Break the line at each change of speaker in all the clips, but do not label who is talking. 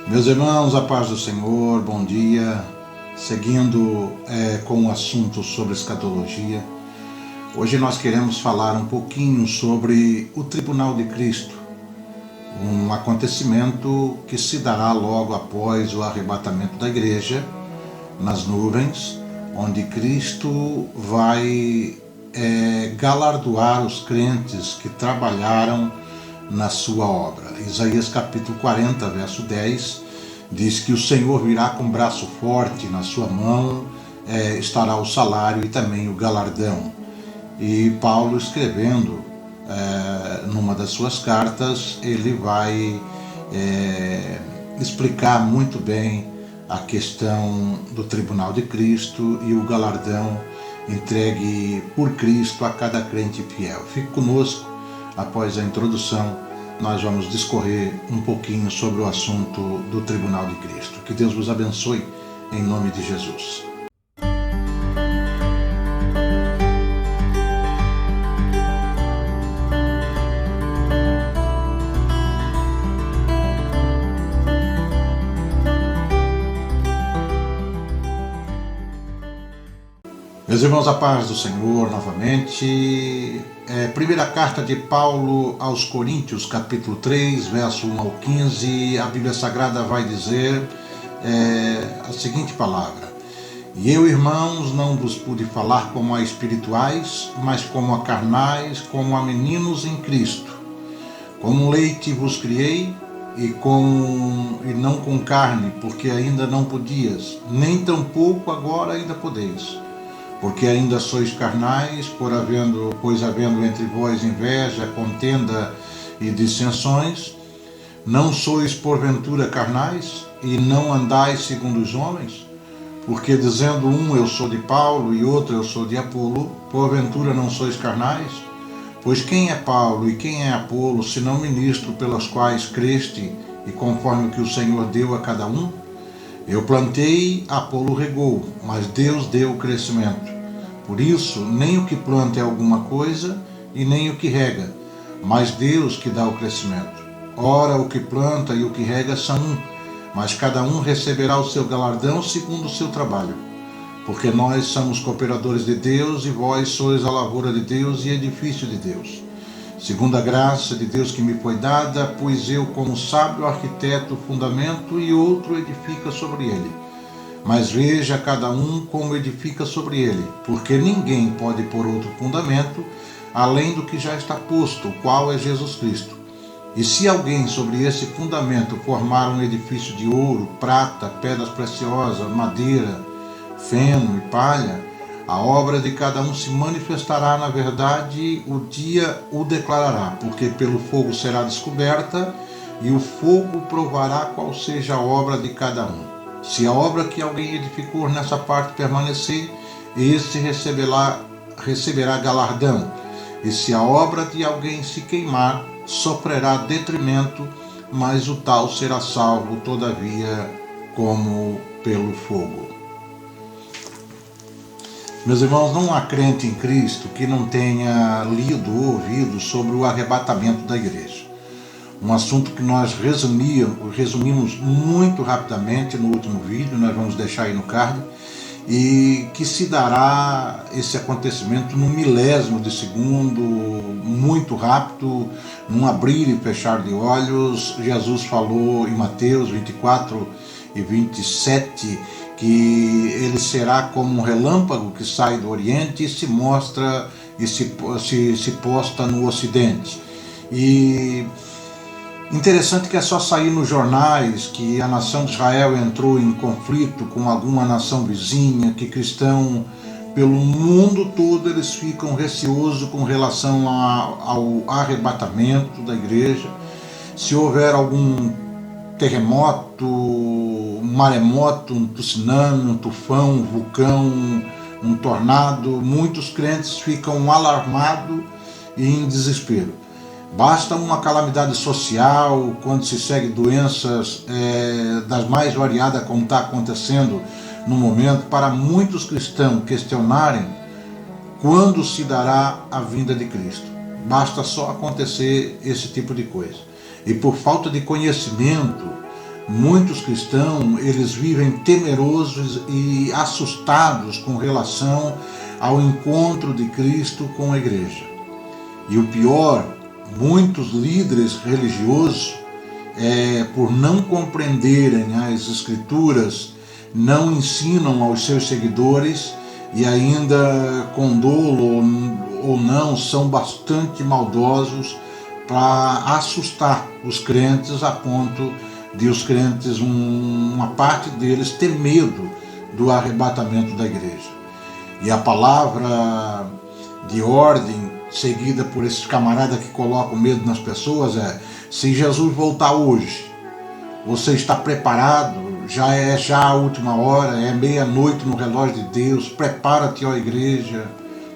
Meus irmãos, a paz do Senhor, bom dia. Seguindo com o assunto sobre escatologia, hoje nós queremos falar um pouquinho sobre o Tribunal de Cristo, um acontecimento que se dará logo após o arrebatamento da igreja nas nuvens, onde Cristo vai galardoar os crentes que trabalharam na sua obra. Isaías capítulo 40, verso 10, diz que o Senhor virá com braço forte, na sua mão estará o salário e também o galardão. E Paulo, escrevendo numa das suas cartas, ele vai explicar muito bem a questão do Tribunal de Cristo e o galardão entregue por Cristo a cada crente fiel. Fique conosco. Após a introdução, nós vamos discorrer um pouquinho sobre o assunto do Tribunal de Cristo. Que Deus vos abençoe, em nome de Jesus. Meus irmãos, a paz do Senhor novamente. Primeira carta de Paulo aos Coríntios, capítulo 3, verso 1 ao 15, a Bíblia Sagrada vai dizer a seguinte palavra: E eu, irmãos, não vos pude falar como a espirituais, mas como a carnais, como a meninos em Cristo. Com leite vos criei, e não com carne, porque ainda não podias, nem tampouco agora ainda podeis. Porque ainda sois carnais, pois havendo entre vós inveja, contenda e dissensões, não sois porventura carnais, e não andais segundo os homens? Porque dizendo um, eu sou de Paulo, e outro, eu sou de Apolo, porventura não sois carnais? Pois quem é Paulo e quem é Apolo, senão ministro pelos quais creste, e conforme o que o Senhor deu a cada um? Eu plantei, Apolo regou, mas Deus deu o crescimento. Por isso, nem o que planta é alguma coisa, e nem o que rega, mas Deus que dá o crescimento. Ora, o que planta e o que rega são um, mas cada um receberá o seu galardão segundo o seu trabalho. Porque nós somos cooperadores de Deus, e vós sois a lavoura de Deus e edifício de Deus. Segundo a graça de Deus que me foi dada, pus eu como sábio arquiteto o fundamento, e outro edifica sobre ele. Mas veja cada um como edifica sobre ele, porque ninguém pode pôr outro fundamento, além do que já está posto, o qual é Jesus Cristo. E se alguém sobre esse fundamento formar um edifício de ouro, prata, pedras preciosas, madeira, feno e palha, a obra de cada um se manifestará na verdade, o dia o declarará, porque pelo fogo será descoberta, e o fogo provará qual seja a obra de cada um. Se a obra que alguém edificou nessa parte permanecer, esse receberá galardão. E se a obra de alguém se queimar, sofrerá detrimento, mas o tal será salvo, todavia, como pelo fogo. Meus irmãos, não há crente em Cristo que não tenha lido ou ouvido sobre o arrebatamento da igreja. Um assunto que nós resumimos muito rapidamente no último vídeo, nós vamos deixar aí no card, e que se dará esse acontecimento no milésimo de segundo, muito rápido, num abrir e fechar de olhos. Jesus falou em Mateus 24 e 27 que ele será como um relâmpago que sai do Oriente e se mostra e se posta no Ocidente. E interessante que é só sair nos jornais que a nação de Israel entrou em conflito com alguma nação vizinha, que cristão pelo mundo todo eles ficam receosos com relação ao arrebatamento da igreja. Se houver algum terremoto, um maremoto, um tsunami, um tufão, um vulcão, um tornado, muitos crentes ficam alarmados e em desespero. Basta uma calamidade social, quando se segue doenças das mais variadas, como está acontecendo no momento, para muitos cristãos questionarem quando se dará a vinda de Cristo. Basta só acontecer esse tipo de coisa. E por falta de conhecimento, muitos cristãos, eles vivem temerosos e assustados com relação ao encontro de Cristo com a igreja. E o pior, muitos líderes religiosos, por não compreenderem as Escrituras, não ensinam aos seus seguidores e ainda com dolo ou não, são bastante maldosos para assustar os crentes a ponto de os crentes, uma parte deles, ter medo do arrebatamento da igreja. E a palavra de ordem seguida por esses camaradas que colocam medo nas pessoas é: se Jesus voltar hoje, você está preparado? Já é a última hora, é meia-noite no relógio de Deus, prepara-te, ó igreja.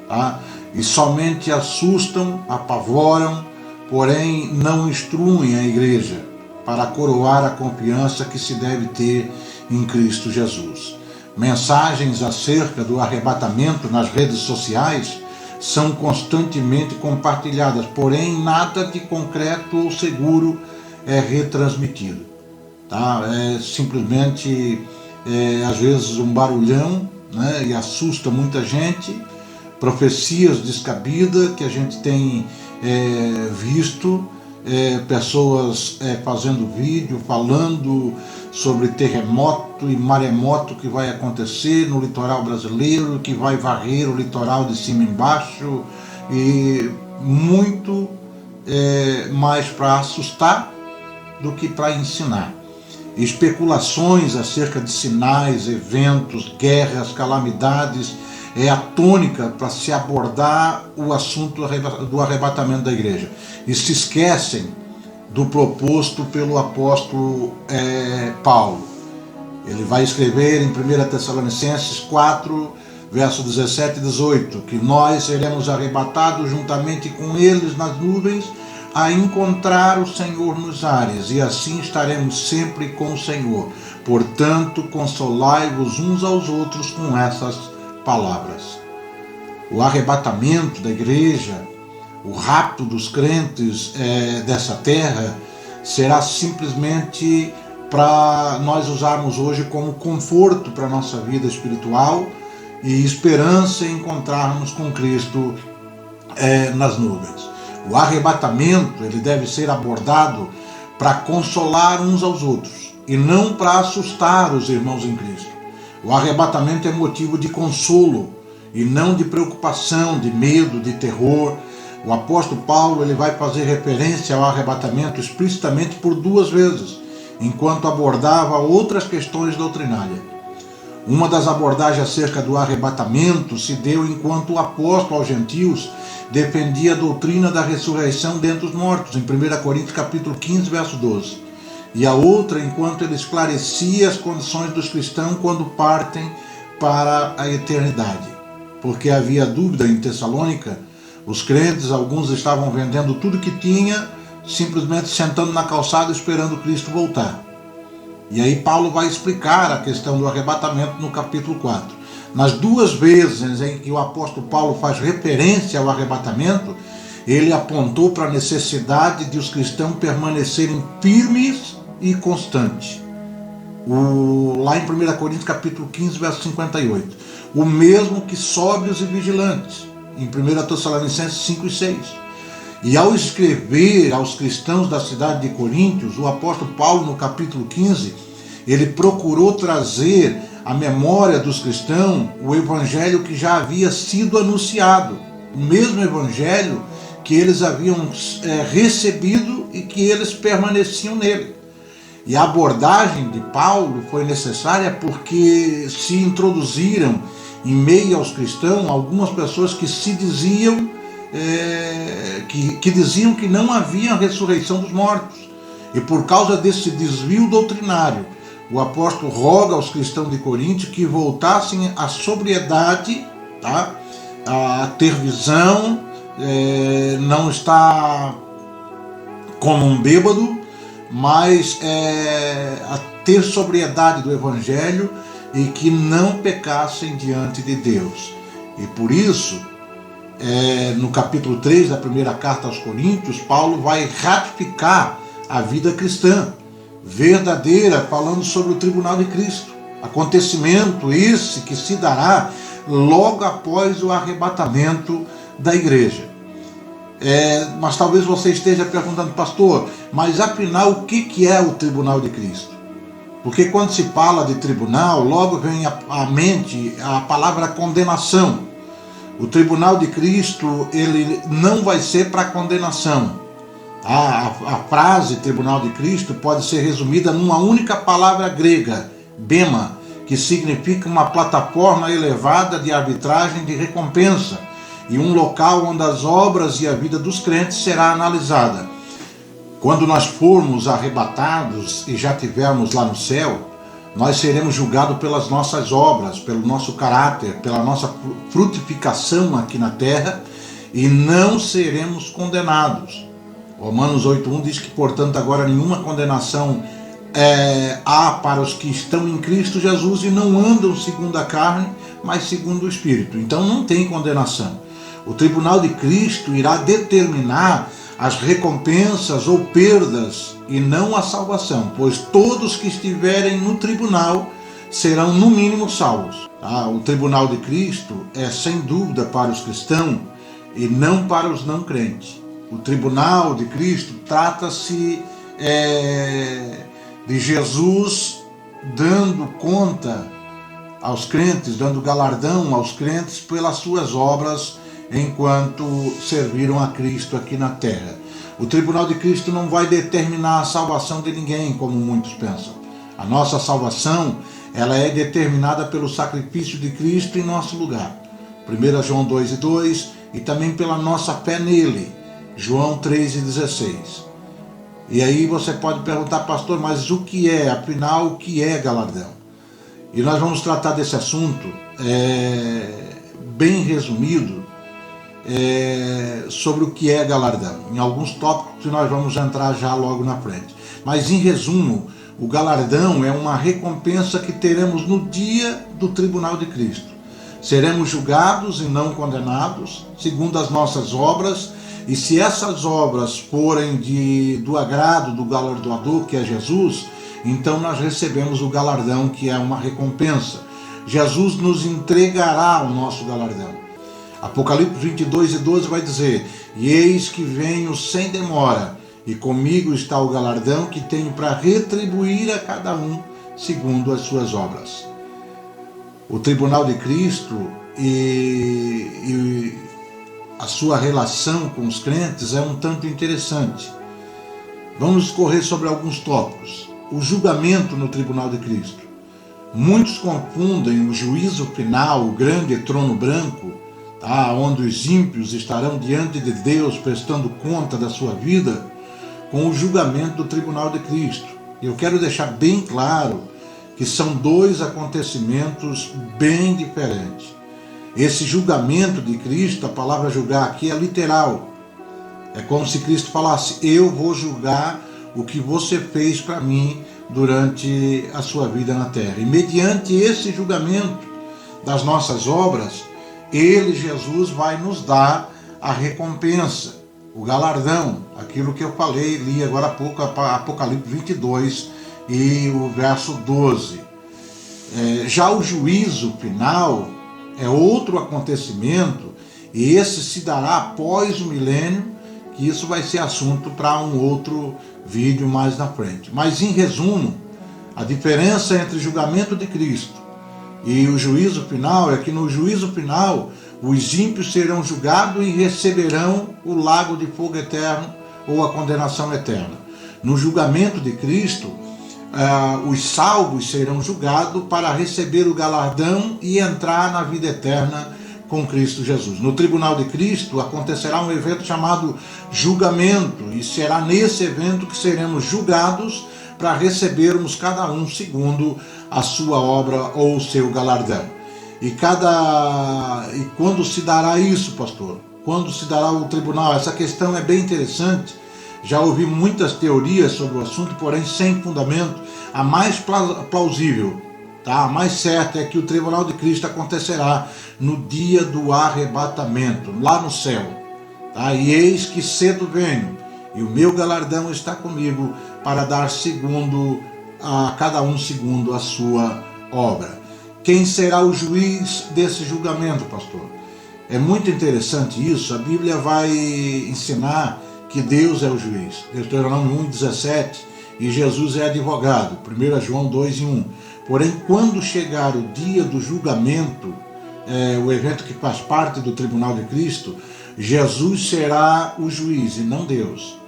Tá? E somente assustam, apavoram, porém não instruem a igreja para coroar a confiança que se deve ter em Cristo Jesus. Mensagens acerca do arrebatamento nas redes sociais são constantemente compartilhadas, porém nada de concreto ou seguro é retransmitido. Tá? É simplesmente, às vezes, um barulhão, né? E assusta muita gente, profecias descabidas que a gente tem visto, pessoas fazendo vídeo, falando sobre terremoto e maremoto que vai acontecer no litoral brasileiro, que vai varrer o litoral de cima e embaixo, e muito mais para assustar do que para ensinar. Especulações acerca de sinais, eventos, guerras, calamidades é a tônica para se abordar o assunto do arrebatamento da igreja. E se esquecem do proposto pelo apóstolo Paulo. Ele vai escrever em 1 Tessalonicenses 4, versos 17 e 18, que nós seremos arrebatados juntamente com eles nas nuvens a encontrar o Senhor nos ares, e assim estaremos sempre com o Senhor. Portanto, consolai-vos uns aos outros com essas palavras. O arrebatamento da igreja, o rapto dos crentes dessa terra, será simplesmente para nós usarmos hoje como conforto para a nossa vida espiritual e esperança em encontrarmos com Cristo nas nuvens. O arrebatamento, ele deve ser abordado para consolar uns aos outros e não para assustar os irmãos em Cristo. O arrebatamento é motivo de consolo e não de preocupação, de medo, de terror. O apóstolo Paulo, ele vai fazer referência ao arrebatamento explicitamente por 2 vezes, enquanto abordava outras questões doutrinárias. Uma das abordagens acerca do arrebatamento se deu enquanto o apóstolo aos gentios defendia a doutrina da ressurreição dentre os mortos, em 1 Coríntios capítulo 15, verso 12. E a outra enquanto ele esclarecia as condições dos cristãos quando partem para a eternidade. Porque havia dúvida em Tessalônica, os crentes, alguns estavam vendendo tudo que tinha, simplesmente sentando na calçada esperando Cristo voltar. E aí Paulo vai explicar a questão do arrebatamento no capítulo 4. Nas 2 vezes em que o apóstolo Paulo faz referência ao arrebatamento, ele apontou para a necessidade de os cristãos permanecerem firmes e constantes. Lá em 1 Coríntios capítulo 15, verso 58. O mesmo que sóbrios e vigilantes, em 1 Tessalonicenses 5 e 6. E ao escrever aos cristãos da cidade de Coríntios, o apóstolo Paulo, no capítulo 15, ele procurou trazer à memória dos cristãos o evangelho que já havia sido anunciado, o mesmo evangelho que eles haviam recebido e que eles permaneciam nele. E a abordagem de Paulo foi necessária porque se introduziram em meio aos cristãos algumas pessoas que se diziam que diziam que não havia ressurreição dos mortos. E por causa desse desvio doutrinário, o apóstolo roga aos cristãos de Corinto que voltassem à sobriedade, tá? A ter visão, não estar como um bêbado, mas a ter sobriedade do evangelho e que não pecassem diante de Deus. E por isso, no capítulo 3 da primeira carta aos Coríntios, Paulo vai ratificar a vida cristã. verdadeira, falando sobre o tribunal de Cristo. Acontecimento esse que se dará logo após o arrebatamento da igreja. Mas talvez você esteja perguntando, pastor, mas afinal o que é o tribunal de Cristo? Porque quando se fala de tribunal, logo vem à mente a palavra condenação. O tribunal de Cristo, ele não vai ser para condenação. A frase tribunal de Cristo pode ser resumida numa única palavra grega, bema, que significa uma plataforma elevada de arbitragem de recompensa e um local onde as obras e a vida dos crentes será analisada. Quando nós formos arrebatados e já estivermos lá no céu, nós seremos julgados pelas nossas obras, pelo nosso caráter, pela nossa frutificação aqui na terra e não seremos condenados. Romanos 8:1 diz que, portanto, agora nenhuma condenação há para os que estão em Cristo Jesus e não andam segundo a carne, mas segundo o Espírito. Então não tem condenação. O tribunal de Cristo irá determinar as recompensas ou perdas e não a salvação, pois todos que estiverem no tribunal serão no mínimo salvos. O tribunal de Cristo é sem dúvida para os cristãos e não para os não crentes. O tribunal de Cristo trata-se de Jesus dando conta aos crentes, dando galardão aos crentes pelas suas obras enquanto serviram a Cristo aqui na terra. O tribunal de Cristo não vai determinar a salvação de ninguém, como muitos pensam. A nossa salvação, ela é determinada pelo sacrifício de Cristo em nosso lugar. 1 João 2:2 e também pela nossa fé nele. João 3:16. E aí você pode perguntar, pastor, mas o que é, afinal, o que é galardão? E nós vamos tratar desse assunto bem resumido sobre o que é galardão. Em alguns tópicos que nós vamos entrar já logo na frente. Mas em resumo, o galardão é uma recompensa que teremos no dia do tribunal de Cristo. Seremos julgados e não condenados, segundo as nossas obras, e se essas obras forem do agrado do galardoador, que é Jesus, então nós recebemos o galardão, que é uma recompensa. Jesus nos entregará o nosso galardão. Apocalipse 22:12 vai dizer: e eis que venho sem demora, e comigo está o galardão que tenho para retribuir a cada um segundo as suas obras. O tribunal de Cristo e a sua relação com os crentes é um tanto interessante. Vamos discorrer sobre alguns tópicos. O julgamento no tribunal de Cristo. Muitos confundem o juízo final, o grande trono branco, onde os ímpios estarão diante de Deus prestando conta da sua vida, com o julgamento do tribunal de Cristo. Eu quero deixar bem claro que são dois acontecimentos bem diferentes. Esse julgamento de Cristo, a palavra julgar aqui é literal. É como se Cristo falasse: eu vou julgar o que você fez para mim durante a sua vida na terra. E mediante esse julgamento das nossas obras, Ele, Jesus, vai nos dar a recompensa, o galardão, aquilo que eu falei, li agora há pouco, Apocalipse 22 e o verso 12. Já o juízo final é outro acontecimento, e esse se dará após o milênio, que isso vai ser assunto para um outro vídeo mais na frente. Mas em resumo, a diferença entre o julgamento de Cristo e o juízo final é que no juízo final os ímpios serão julgados e receberão o lago de fogo eterno ou a condenação eterna. No julgamento de Cristo, os salvos serão julgados para receber o galardão e entrar na vida eterna com Cristo Jesus. No tribunal de Cristo acontecerá um evento chamado julgamento, e será nesse evento que seremos julgados para recebermos cada um segundo a sua obra ou o seu galardão. E quando se dará isso, pastor? Quando se dará o tribunal? Essa questão é bem interessante. Já ouvi muitas teorias sobre o assunto, porém sem fundamento. A mais plausível, a mais certa, é que o tribunal de Cristo acontecerá no dia do arrebatamento, lá no céu. E eis que cedo venho, e o meu galardão está comigo para dar segundo a cada um segundo a sua obra. Quem será o juiz desse julgamento, pastor? É muito interessante isso. A Bíblia vai ensinar que Deus é o juiz. Deuteronômio 1:17, e Jesus é advogado. 1 João 2:1. Porém, quando chegar o dia do julgamento, o evento que faz parte do tribunal de Cristo, Jesus será o juiz e não Deus.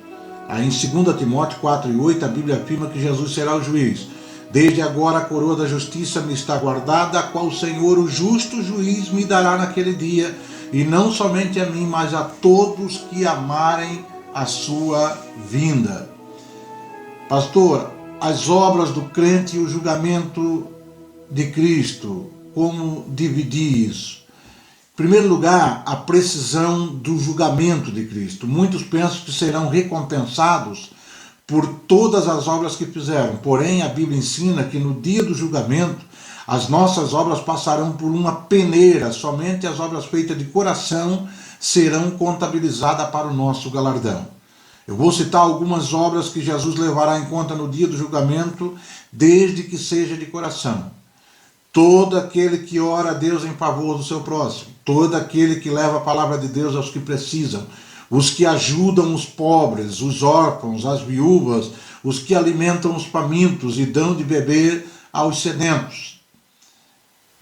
Aí em 2 Timóteo 4:8 a Bíblia afirma que Jesus será o juiz. Desde agora a coroa da justiça me está guardada, a qual o Senhor, o justo juiz, me dará naquele dia, e não somente a mim, mas a todos que amarem a sua vinda. Pastor, as obras do crente e o julgamento de Cristo, como dividir isso? Em primeiro lugar, a precisão do julgamento de Cristo. Muitos pensam que serão recompensados por todas as obras que fizeram. Porém, a Bíblia ensina que no dia do julgamento, as nossas obras passarão por uma peneira. Somente as obras feitas de coração serão contabilizadas para o nosso galardão. Eu vou citar algumas obras que Jesus levará em conta no dia do julgamento, desde que seja de coração. Todo aquele que ora a Deus em favor do seu próximo, todo aquele que leva a palavra de Deus aos que precisam, os que ajudam os pobres, os órfãos, as viúvas, os que alimentam os famintos e dão de beber aos sedentos.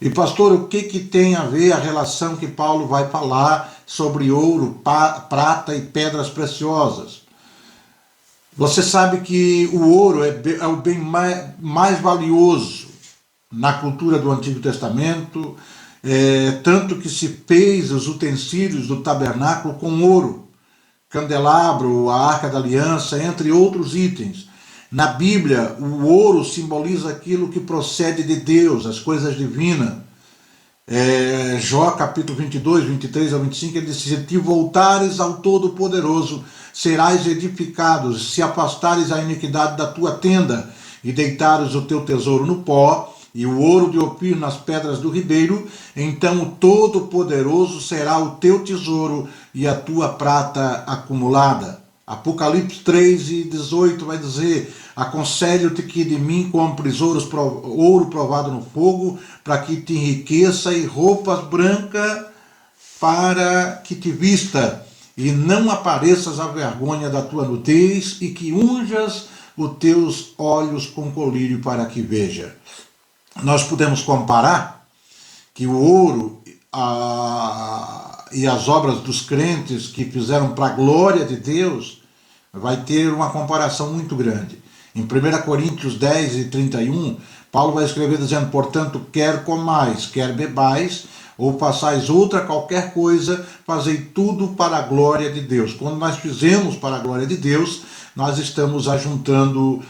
E pastor, o que tem a ver a relação que Paulo vai falar sobre ouro, prata e pedras preciosas? Você sabe que o ouro é o bem mais valioso na cultura do Antigo Testamento, tanto que se fez os utensílios do tabernáculo com ouro. Candelabro, a Arca da Aliança, entre outros itens. Na Bíblia, o ouro simboliza aquilo que procede de Deus, as coisas divinas. Jó capítulo 22, 23 ao 25, ele diz: se te voltares ao Todo-Poderoso, serás edificado, se afastares a iniquidade da tua tenda, e deitares o teu tesouro no pó, e o ouro de Ofir nas pedras do ribeiro, então o Todo-Poderoso será o teu tesouro e a tua prata acumulada. Apocalipse 3:18 vai dizer: aconselho-te que de mim compres ouro provado no fogo, para que te enriqueça, e roupas brancas para que te vista, e não apareças a vergonha da tua nudez, e que unjas os teus olhos com colírio para que veja. Nós podemos comparar que o ouro e as obras dos crentes que fizeram para a glória de Deus vai ter uma comparação muito grande. Em 1 Coríntios 10:31, Paulo vai escrever dizendo: portanto, quer comais, quer bebais, ou façais outra qualquer coisa, fazei tudo para a glória de Deus. Quando nós fizemos para a glória de Deus, nós estamos ajuntando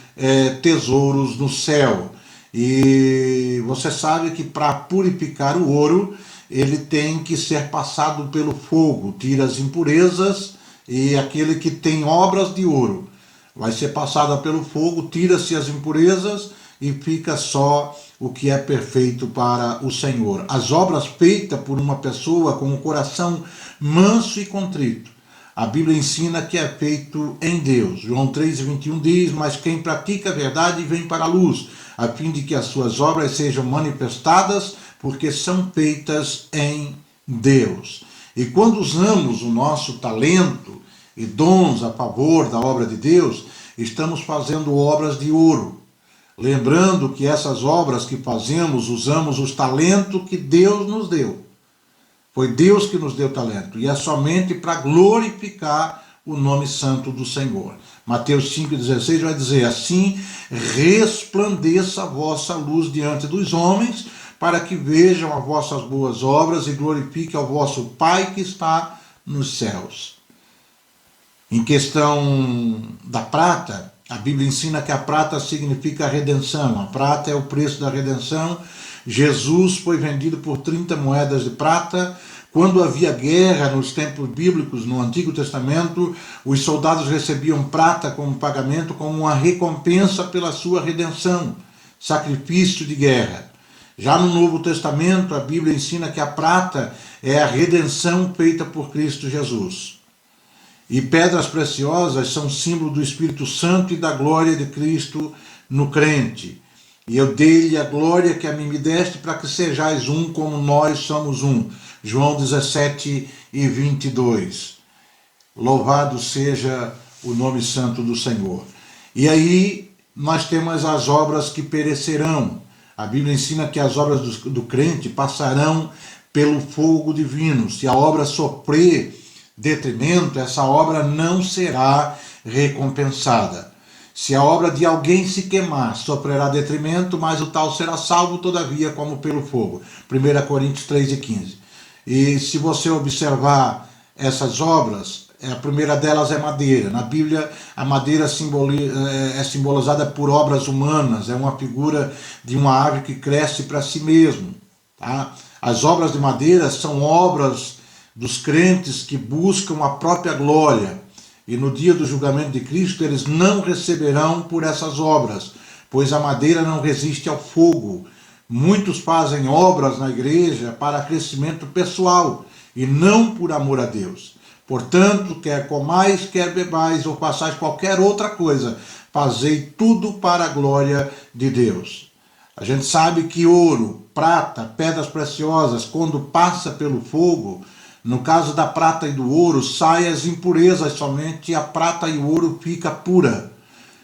tesouros no céu. E você sabe que para purificar o ouro, ele tem que ser passado pelo fogo, tira as impurezas, e aquele que tem obras de ouro vai ser passado pelo fogo, tira-se as impurezas e fica só o que é perfeito para o Senhor. As obras feitas por uma pessoa com o coração manso e contrito, a Bíblia ensina que é feito em Deus. João 3:21 diz: mas quem pratica a verdade vem para a luz, a fim de que as suas obras sejam manifestadas, porque são feitas em Deus. E quando usamos o nosso talento e dons a favor da obra de Deus, estamos fazendo obras de ouro. Lembrando que essas obras que fazemos, usamos os talentos que Deus nos deu. Foi Deus que nos deu talento, e é somente para glorificar o nome santo do Senhor. Mateus 5,16 vai dizer: assim resplandeça a vossa luz diante dos homens, para que vejam as vossas boas obras e glorifiquem ao vosso Pai que está nos céus. Em questão da prata, a Bíblia ensina que a prata significa redenção. A prata é o preço da redenção. Jesus foi vendido por 30 moedas de prata. Quando havia guerra nos tempos bíblicos, no Antigo Testamento, os soldados recebiam prata como pagamento, como uma recompensa pela sua redenção, sacrifício de guerra. Já no Novo Testamento, a Bíblia ensina que a prata é a redenção feita por Cristo Jesus. E pedras preciosas são símbolo do Espírito Santo e da glória de Cristo no crente. E eu dei-lhe a glória que a mim me deste, para que sejais um como nós somos um. João 17:22. Louvado seja o nome santo do Senhor. E aí nós temos as obras que perecerão. A Bíblia ensina que as obras do crente passarão pelo fogo divino. Se a obra sofrer detrimento, essa obra não será recompensada. Se a obra de alguém se queimar, sofrerá detrimento, mas o tal será salvo, todavia, como pelo fogo. 1 Coríntios 3:15. E se você observar essas obras, a primeira delas é madeira. Na Bíblia, a madeira é simbolizada por obras humanas, é uma figura de uma árvore que cresce para si mesmo. Tá? As obras de madeira são obras dos crentes que buscam a própria glória. E no dia do julgamento de Cristo, eles não receberão por essas obras, pois a madeira não resiste ao fogo. Muitos fazem obras na igreja para crescimento pessoal e não por amor a Deus. Portanto, quer comais, quer bebais ou façais qualquer outra coisa, fazei tudo para a glória de Deus. A gente sabe que ouro, prata, pedras preciosas, quando passa pelo fogo, no caso da prata e do ouro, saem as impurezas somente, e a prata e o ouro fica pura.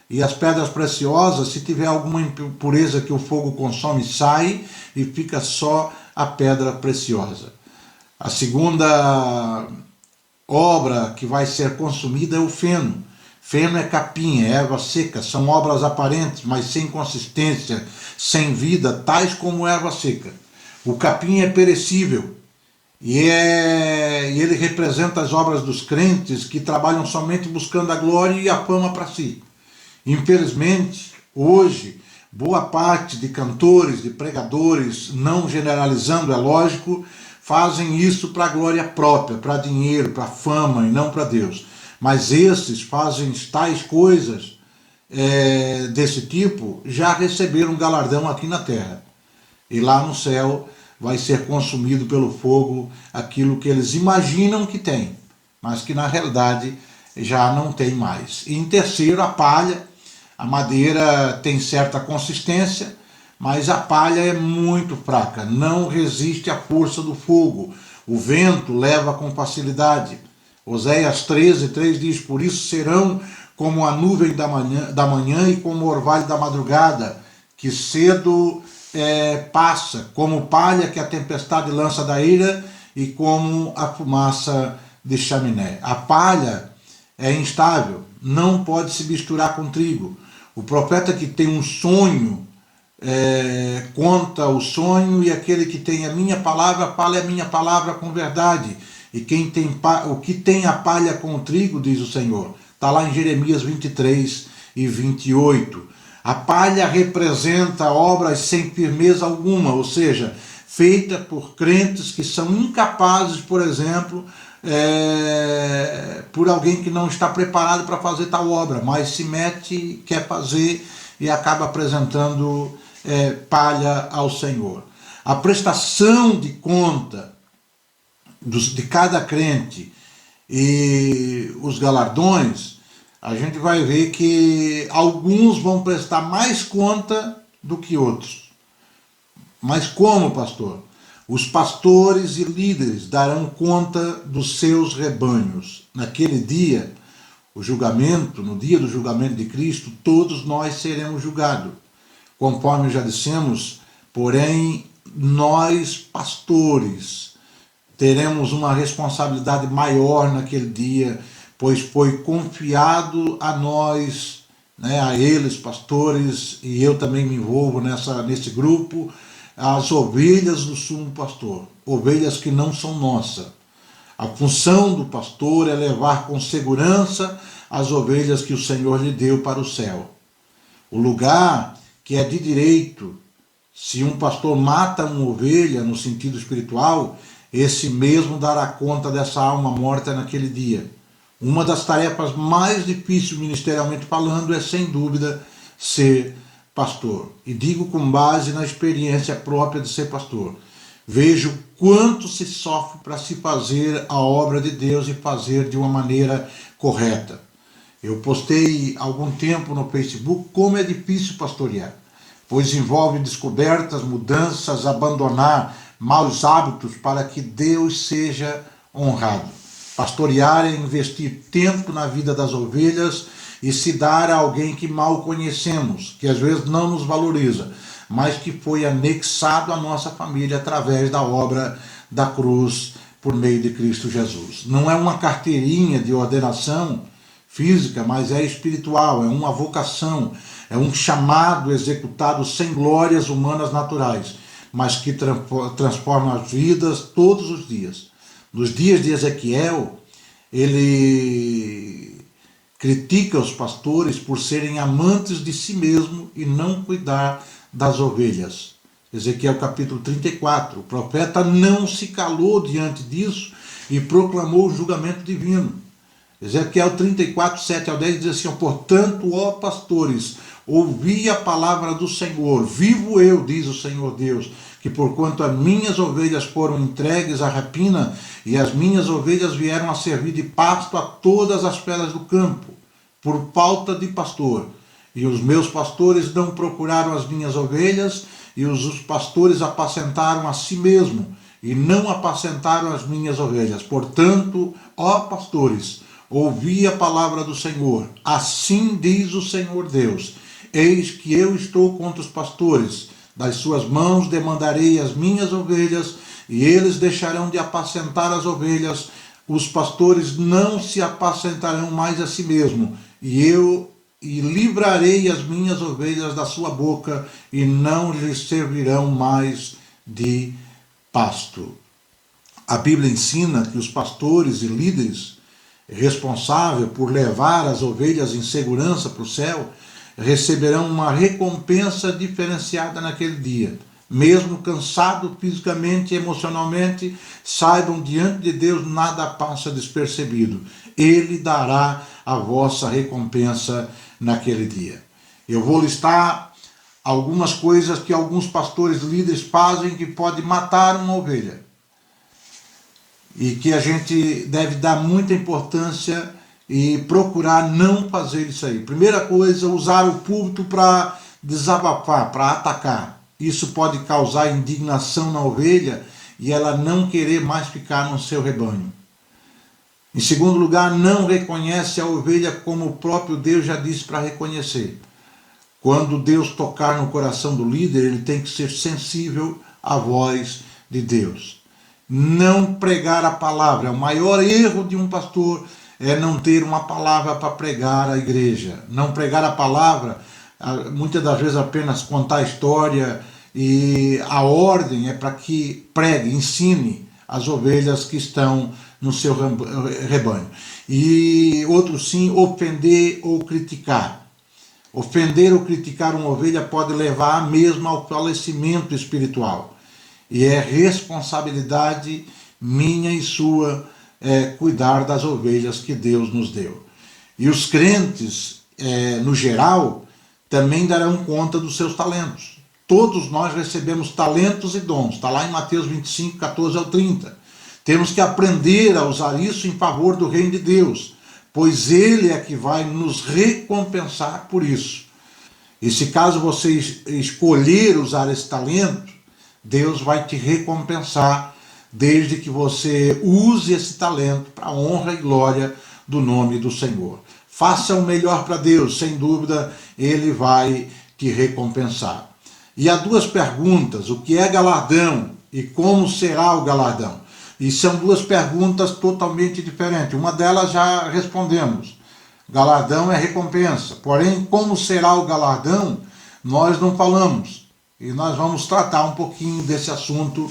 E as pedras preciosas, se tiver alguma impureza que o fogo consome, sai e fica só a pedra preciosa. A segunda obra que vai ser consumida é o feno. Feno é capim, é erva seca, são obras aparentes, mas sem consistência, sem vida, tais como erva seca. O capim é perecível e ele representa as obras dos crentes que trabalham somente buscando a glória e a fama para si. Infelizmente, hoje, boa parte de cantores, de pregadores, não generalizando, é lógico, fazem isso para a glória própria, para dinheiro, para fama e não para Deus. Mas esses fazem tais coisas desse tipo, já receberam um galardão aqui na terra. E lá no céu vai ser consumido pelo fogo aquilo que eles imaginam que tem, mas que na realidade já não tem mais. E em terceiro, a palha. A madeira tem certa consistência, mas a palha é muito fraca, não resiste à força do fogo. O vento leva com facilidade. Oséias 13:3 diz: por isso serão como a nuvem da manhã e como o orvalho da madrugada, que cedo passa, como palha que a tempestade lança da ira e como a fumaça de chaminé. A palha é instável, não pode se misturar com trigo. O profeta que tem um sonho conta o sonho, e aquele que tem a minha palavra, fala a minha palavra com verdade. E o que tem a palha com o trigo, diz o Senhor. Está lá em Jeremias 23:28. A palha representa obras sem firmeza alguma, ou seja, feita por crentes que são incapazes, por exemplo, por alguém que não está preparado para fazer tal obra, mas se mete, quer fazer e acaba apresentando palha ao Senhor. A prestação de conta de cada crente e os galardões, a gente vai ver que alguns vão prestar mais conta do que outros. Mas como, pastor? Os pastores e líderes darão conta dos seus rebanhos. Naquele dia, no dia do julgamento de Cristo, todos nós seremos julgados. Conforme já dissemos, porém, nós, pastores, teremos uma responsabilidade maior naquele dia, pois foi confiado a nós, a eles, pastores, e eu também me envolvo nesse grupo, as ovelhas do sumo pastor, ovelhas que não são nossas. A função do pastor é levar com segurança as ovelhas que o Senhor lhe deu para o céu. O lugar que é de direito, se um pastor mata uma ovelha no sentido espiritual, esse mesmo dará conta dessa alma morta naquele dia. Uma das tarefas mais difíceis, ministerialmente falando, é sem dúvida ser pastor. E digo com base na experiência própria de ser pastor. vejo quanto se sofre para se fazer a obra de Deus e fazer de uma maneira correta. Eu postei há algum tempo no Facebook como é difícil pastorear, pois envolve descobertas, mudanças, abandonar maus hábitos para que Deus seja honrado. Pastorear é investir tempo na vida das ovelhas e se dar a alguém que mal conhecemos, que às vezes não nos valoriza, mas que foi anexado à nossa família através da obra da cruz por meio de Cristo Jesus. Não é uma carteirinha de ordenação física, mas é espiritual, é uma vocação, é um chamado executado sem glórias humanas naturais, mas que transforma as vidas todos os dias. Nos dias de Ezequiel, ele critica os pastores por serem amantes de si mesmo e não cuidar das ovelhas. Ezequiel capítulo 34, o profeta não se calou diante disso e proclamou o julgamento divino. Ezequiel 34, 7 ao 10 diz assim: portanto, ó pastores, ouvi a palavra do Senhor, vivo eu, diz o Senhor Deus, que porquanto as minhas ovelhas foram entregues à rapina, e as minhas ovelhas vieram a servir de pasto a todas as feras do campo, por falta de pastor. E os meus pastores não procuraram as minhas ovelhas, e os pastores apacentaram a si mesmo, e não apacentaram as minhas ovelhas. Portanto, ó pastores, ouvi a palavra do Senhor. Assim diz o Senhor Deus: eis que eu estou contra os pastores, das suas mãos demandarei as minhas ovelhas, e eles deixarão de apacentar as ovelhas. Os pastores não se apacentarão mais a si mesmo, e livrarei as minhas ovelhas da sua boca, e não lhes servirão mais de pasto. A Bíblia ensina que os pastores e líderes responsáveis por levar as ovelhas em segurança para o céu receberão uma recompensa diferenciada naquele dia. Mesmo cansado fisicamente e emocionalmente, saibam, diante de Deus nada passa despercebido. Ele dará a vossa recompensa naquele dia. Eu vou listar algumas coisas que alguns pastores líderes fazem que pode matar uma ovelha, e que a gente deve dar muita importância e procurar não fazer isso aí. Primeira coisa, usar o púlpito para desabafar, para atacar. Isso pode causar indignação na ovelha e ela não querer mais ficar no seu rebanho. Em segundo lugar, não reconhece a ovelha como o próprio Deus já disse para reconhecer. Quando Deus tocar no coração do líder, ele tem que ser sensível à voz de Deus. Não pregar a palavra. O maior erro de um pastor é não ter uma palavra para pregar à igreja. Não pregar a palavra, muitas das vezes apenas contar a história, e a ordem é para que pregue, ensine as ovelhas que estão no seu rebanho. E outro sim, ofender ou criticar. Ofender ou criticar uma ovelha pode levar mesmo ao falecimento espiritual. E é responsabilidade minha e sua cuidar das ovelhas que Deus nos deu. E os crentes, no geral, também darão conta dos seus talentos. Todos nós recebemos talentos e dons. Está lá em Mateus 25, 14 ao 30. Temos que aprender a usar isso em favor do reino de Deus, pois Ele é que vai nos recompensar por isso. E se caso você escolher usar esse talento, Deus vai te recompensar, desde que você use esse talento para a honra e glória do nome do Senhor. Faça o melhor para Deus, sem dúvida Ele vai te recompensar. E há duas perguntas: o que é galardão e como será o galardão? E são duas perguntas totalmente diferentes. Uma delas já respondemos. Galardão é recompensa. Porém, como será o galardão, nós não falamos. E nós vamos tratar um pouquinho desse assunto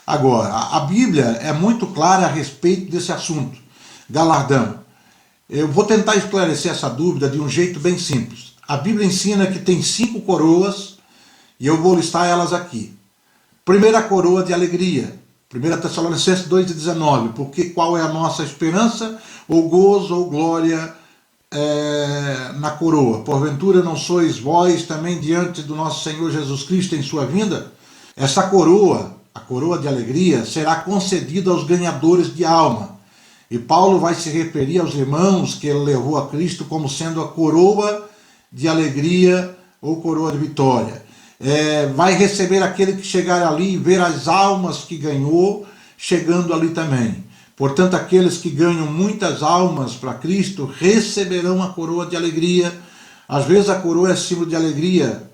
agora. A Bíblia é muito clara a respeito desse assunto. Galardão. Eu vou tentar esclarecer essa dúvida de um jeito bem simples. A Bíblia ensina que tem 5 coroas, e eu vou listar elas aqui. Primeira coroa de alegria. 1 Tessalonicenses 2,19. Porque qual é a nossa esperança, ou gozo, ou glória na coroa? Porventura não sois vós também diante do nosso Senhor Jesus Cristo em sua vinda? Essa coroa, a coroa de alegria, será concedida aos ganhadores de alma. E Paulo vai se referir aos irmãos que ele levou a Cristo como sendo a coroa de alegria ou coroa de vitória. Vai receber aquele que chegar ali e ver as almas que ganhou chegando ali também. Portanto, aqueles que ganham muitas almas para Cristo receberão a coroa de alegria. Às vezes a coroa é símbolo de alegria.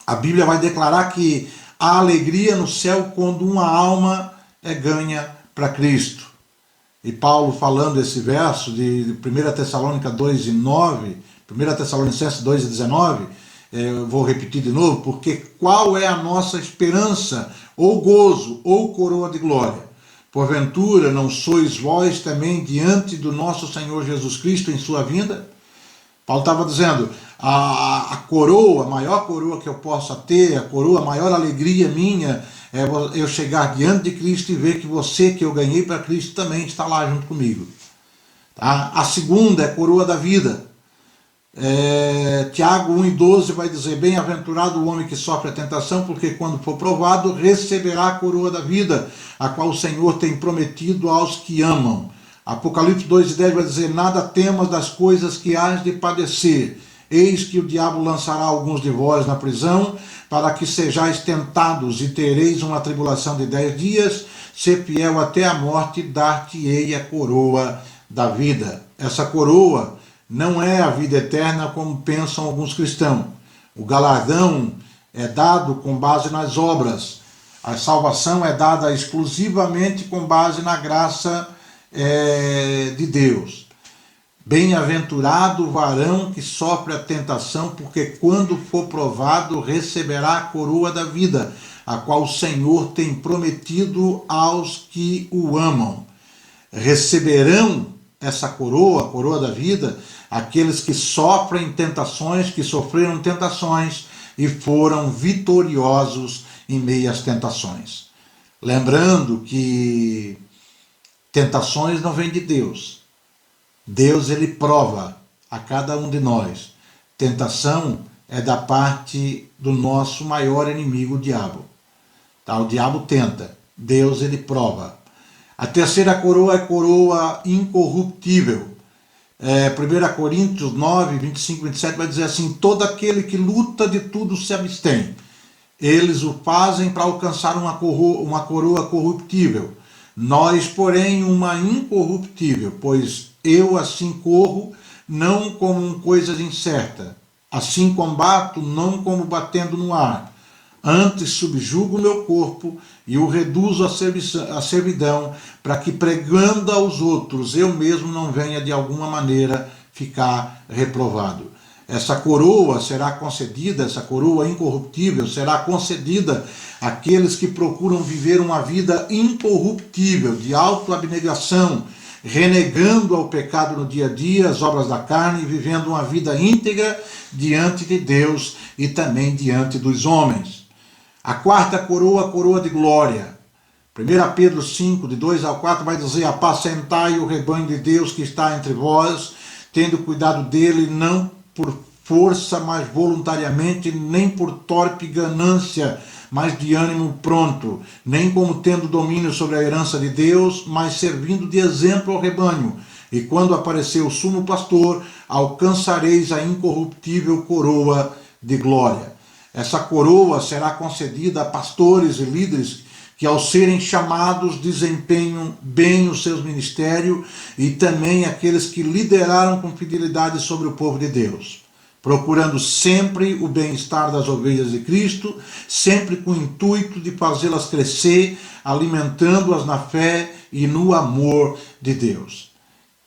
A Bíblia vai declarar que há alegria no céu quando uma alma é ganha para Cristo. E Paulo, falando esse verso de 1 Tessalônica 2:9, 1 Tessalonicenses 2:19, eu vou repetir de novo, porque qual é a nossa esperança, ou gozo, ou coroa de glória? Porventura não sois vós também diante do nosso Senhor Jesus Cristo em sua vinda? Paulo estava dizendo, a coroa, a maior coroa que eu possa ter, a coroa, a maior alegria minha, é eu chegar diante de Cristo e ver que você que eu ganhei para Cristo também está lá junto comigo. Tá? A segunda é a coroa da vida. Tiago 1:12 vai dizer, bem-aventurado o homem que sofre a tentação, porque quando for provado, receberá a coroa da vida, a qual o Senhor tem prometido aos que amam. Apocalipse 2:10 vai dizer, nada temas das coisas que hás de padecer. Eis que o diabo lançará alguns de vós na prisão, para que sejais tentados e tereis uma tribulação de 10 dias, ser fiel até a morte, dar-te-ei a coroa da vida. Essa coroa não é a vida eterna como pensam alguns cristãos. O galardão é dado com base nas obras. A salvação é dada exclusivamente com base na graça de Deus. Bem-aventurado o varão que sofre a tentação, porque quando for provado receberá a coroa da vida, a qual o Senhor tem prometido aos que o amam. Receberão essa coroa, a coroa da vida, aqueles que sofrem tentações, que sofreram tentações e foram vitoriosos em meio às tentações. Lembrando que tentações não vêm de Deus. Deus, ele prova a cada um de nós. Tentação é da parte do nosso maior inimigo, o diabo. Tá? O diabo tenta, Deus, ele prova. A terceira coroa é coroa incorruptível. 1 Coríntios 9, 25, 27 vai dizer assim, todo aquele que luta de tudo se abstém. Eles o fazem para alcançar uma coroa corruptível. Nós, porém, uma incorruptível, pois eu assim corro, não como coisas incertas. Assim combato, não como batendo no ar. Antes subjugo o meu corpo e o reduzo à servidão, para que pregando aos outros, eu mesmo não venha de alguma maneira ficar reprovado. Essa coroa será concedida, essa coroa incorruptível será concedida àqueles que procuram viver uma vida incorruptível, de autoabnegação, renegando ao pecado no dia a dia, as obras da carne, e vivendo uma vida íntegra diante de Deus e também diante dos homens. A quarta coroa, a coroa de glória. 1 Pedro 5, de 2 ao 4, vai dizer, apacentai o rebanho de Deus que está entre vós, tendo cuidado dele, não por força, mas voluntariamente, nem por torpe ganância, mas de ânimo pronto, nem como tendo domínio sobre a herança de Deus, mas servindo de exemplo ao rebanho. E quando aparecer o sumo pastor, alcançareis a incorruptível coroa de glória. Essa coroa será concedida a pastores e líderes que, ao serem chamados, desempenham bem os seus ministérios, e também aqueles que lideraram com fidelidade sobre o povo de Deus, procurando sempre o bem-estar das ovelhas de Cristo, sempre com o intuito de fazê-las crescer, alimentando-as na fé e no amor de Deus.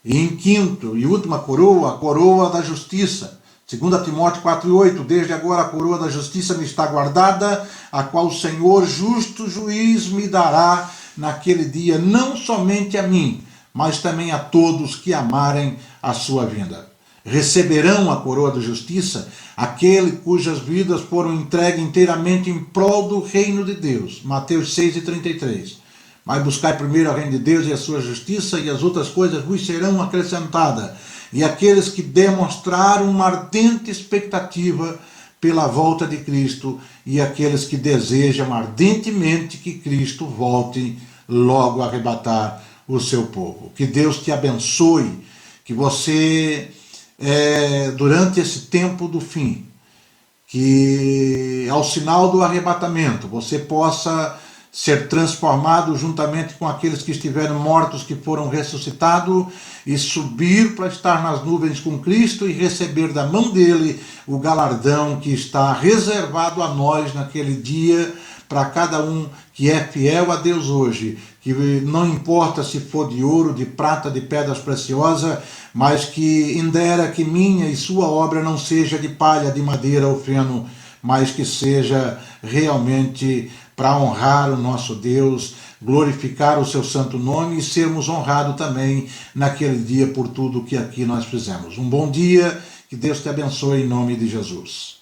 E em quinto e última coroa, a coroa da justiça. 2 Timóteo 4,8, desde agora a coroa da justiça me está guardada, a qual o Senhor, justo juiz, me dará naquele dia, não somente a mim, mas também a todos que amarem a sua vinda. Receberão a coroa da justiça aquele cujas vidas foram entregues inteiramente em prol do reino de Deus. Mateus 6,33. Mas buscai primeiro o reino de Deus e a sua justiça, e as outras coisas vos serão acrescentadas. E aqueles que demonstraram uma ardente expectativa pela volta de Cristo e aqueles que desejam ardentemente que Cristo volte logo a arrebatar o seu povo. Que Deus te abençoe, que você, durante esse tempo do fim, que ao sinal do arrebatamento você possa ser transformado juntamente com aqueles que estiveram mortos, que foram ressuscitados, e subir para estar nas nuvens com Cristo e receber da mão dele o galardão que está reservado a nós naquele dia, para cada um que é fiel a Deus hoje, que não importa se for de ouro, de prata, de pedras preciosas, mas que indera que minha e sua obra não seja de palha, de madeira ou feno, mas que seja realmente para honrar o nosso Deus, glorificar o seu santo nome e sermos honrados também naquele dia por tudo que aqui nós fizemos. Um bom dia, que Deus te abençoe em nome de Jesus.